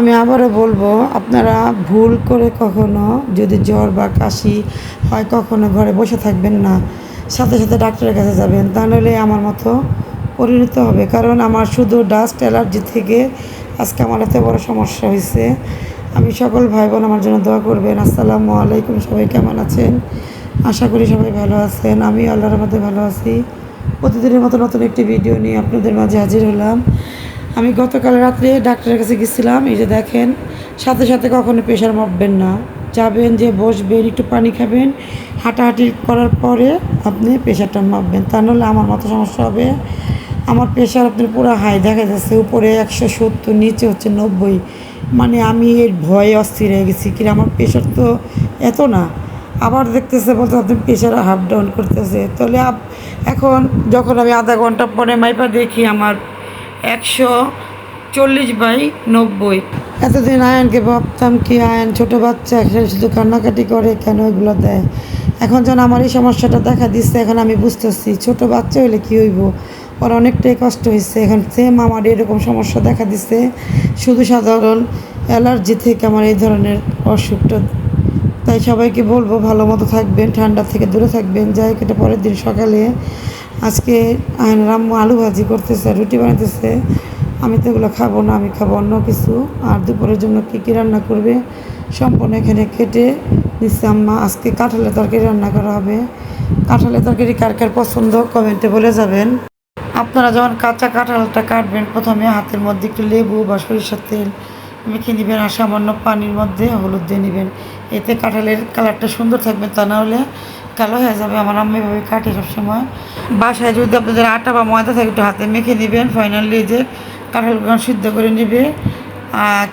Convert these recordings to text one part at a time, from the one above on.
আমি আবারও বলবো, আপনারা ভুল করে কখনো যদি জ্বর বা কাশি হয় কখনো ঘরে বসে থাকবেন না, সাথে সাথে ডাক্তারের কাছে যাবেন। তা নাহলে আমার মতো পরিণত হবে। কারণ আমার শুধু ডাস্ট অ্যালার্জি থেকে আজকে আমার এত বড় সমস্যা হয়েছে। আমি সকল ভাই বোন আমার জন্য দোয়া করবেন। আসসালামু আলাইকুম। সবাই কেমন আছেন? আশা করি সবাই ভালো আছেন। আমি আল্লাহর মধ্যে ভালো আছি। প্রতিদিনের মতো নতুন একটি ভিডিও নিয়ে আপনাদের মাঝে হাজির হলাম। আমি গতকাল রাত্রে ডাক্তারের কাছে গেছিলাম। এই যে দেখেন, সাথে সাথে কখনো প্রেশার মাপবেন না। যাবেন, যে বসবেন, একটু পানি খাবেন, হাঁটাহাঁটি করার পরে আপনি প্রেশারটা মাপবেন। তা নাহলে আমার মতো সমস্যা হবে। আমার প্রেশার আপনার পুরো হাই দেখা যাচ্ছে, উপরে 170, নিচে হচ্ছে 90। মানে আমি এর ভয়ে অস্থির হয়ে গেছি। কি আমার প্রেশার তো এত না, আবার দেখতেছে বলতে আপনি প্রেশার হাফ ডাউন করতেছে। তাহলে এখন যখন আমি আধা ঘন্টা পরে মাইপা দেখি আমার 140/90। এতদিন আয়নকে ভাবতাম কি আয়ন ছোটো বাচ্চা, শুধু কান্নাকাটি করে, কেন এগুলো দেয়। এখন যেন আমার এই সমস্যাটা দেখা দিচ্ছে, এখন আমি বুঝতেছি ছোটো বাচ্চা হইলে কী হইব, ওর অনেকটাই কষ্ট হয়েছে। এখন সেম আমার এরকম সমস্যা দেখা দিচ্ছে, শুধু সাধারণ অ্যালার্জি থেকে আমার এই ধরনের অসুখটা। তাই সবাইকে বলবো ভালো মতো থাকবেন, ঠান্ডা থেকে দূরে থাকবেন। যাই কেটে পরের দিন সকালে আজকে রাম্মু আলু ভাজি করতেছে, রুটি বানাইতেছে। আমি তো এগুলো খাবো না, আমি খাবো অন্য কিছু। আর দুপুরের জন্য কী কী রান্না করবে সম্পূর্ণ এখানে কেটে নিচ্ছে আম্মা। আজকে কাঁঠালের তরকারি রান্না করা হবে। কাঁঠালের তরকারি কার কার পছন্দ কমেন্টে বলে যাবেন। আপনারা যখন কাঁচা কাঁঠালটা কাটবেন, প্রথমে হাতের মধ্যে একটু লেবু বা সরিষার তেল মেখে নেবেন, আর সামান্য পানির মধ্যে হলুদ দিয়ে নেবেন। এতে কাঁঠালের কালারটা সুন্দর থাকবে, তা না হলে কালো হয়ে যাবে। আমার আম্মা এভাবে কাটে সবসময়। বাসায় যদি আপনাদের আটা বা ময়দা থাকে একটু হাতে মেখে নেবেন। ফাইনালি যে কাঁঠালগুলো সিদ্ধ করে নেবে।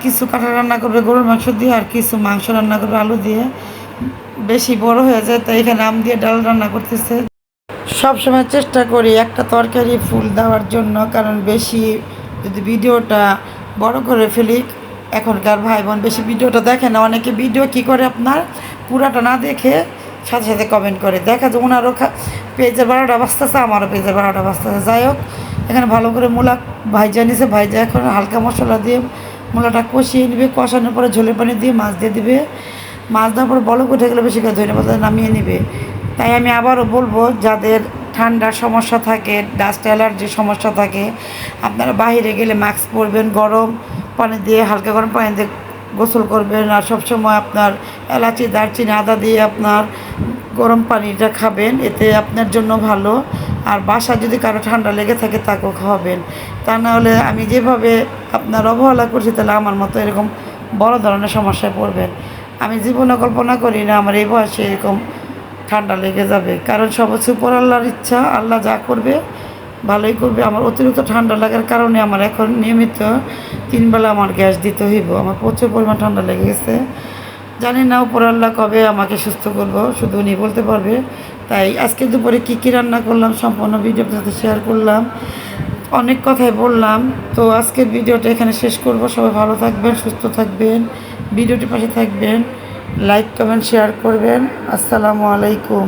কিছু কাঁঠাল রান্না করবে গরুর মাংস দিয়ে, আর কিছু মাংস রান্না করবে আলু দিয়ে। বেশি বড় হয়ে যায়, তাই এখানে আম দিয়ে ডাল রান্না করতেছে। সবসময় চেষ্টা করি একটা তরকারি ফুল দেওয়ার জন্য, কারণ বেশি যদি ভিডিওটা বড় করে ফেলি, এখনকার ভাই বোন বেশি ভিডিওটা দেখে না। অনেকে ভিডিও কী করে আপনার পুরাটা না দেখে সাথে সাথে কমেন্ট করে, দেখা যায় ওনারও পেজের 12টা বাজতেছে, আমারও পেজের 12টা বাজতেছে। যাই হোক, এখানে ভালো করে মূলা ভাইজা নিছে। ভাইজা এখন হালকা মশলা দিয়ে মূলাটা কষিয়ে নেবে। কষানোর পরে ঝোলের পানি দিয়ে মাছ দিয়ে দিবে। মাছ দেওয়ার পরে বলক উঠে গেলে বেশি করে ধন্যবাদ নামিয়ে নেবে। তাই আমি আবারও বলবো, যাদের ঠান্ডার সমস্যা থাকে, ডাস্ট অ্যালার্জির সমস্যা থাকে, আপনারা বাইরে গেলে মাস্ক পরবেন, গরম পানি দিয়ে, হালকা গরম পানি দিয়ে গোসল করবেন। আর সবসময় আপনার এলাচি, দারচিনি, আদা দিয়ে আপনার গরম পানিটা খাবেন, এতে আপনার জন্য ভালো। আর বাসা যদি কারো ঠান্ডা লেগে থাকে তাকেও খাওয়াবেন। তা না হলে আমি যেভাবে আপনার অবহেলা করছি, তাহলে আমার মতো এরকম বড় ধরনের সমস্যায় পড়বেন। আমি জীবনে কল্পনা করি না আমার এই বয়সে এরকম ঠান্ডা লেগে যাবে। কারণ সব হচ্ছে উপর আল্লাহর ইচ্ছা, আল্লাহ যা করবে ভালোই করবে। আমার অতিরিক্ত ঠান্ডা লাগার কারণে আমার এখন নিয়মিত 3 বেলা আমার গ্যাস দিতে হইব। আমার প্রচুর পরিমাণ ঠান্ডা লেগে গেছে। জানি না উপর আল্লাহ কবে আমাকে সুস্থ করবো, শুধু উনি বলতে পারবে। তাই আজকে দুপুরে কী কী রান্না করলাম সম্পূর্ণ ভিডিওর সাথে শেয়ার করলাম। অনেক কথাই বললাম। তো আজকের ভিডিওটা এখানে শেষ করব। সবাই ভালো থাকবেন, সুস্থ থাকবেন, ভিডিওটির পাশে থাকবেন, লাইক কমেন্ট শেয়ার করবেন। আসসালামু আলাইকুম।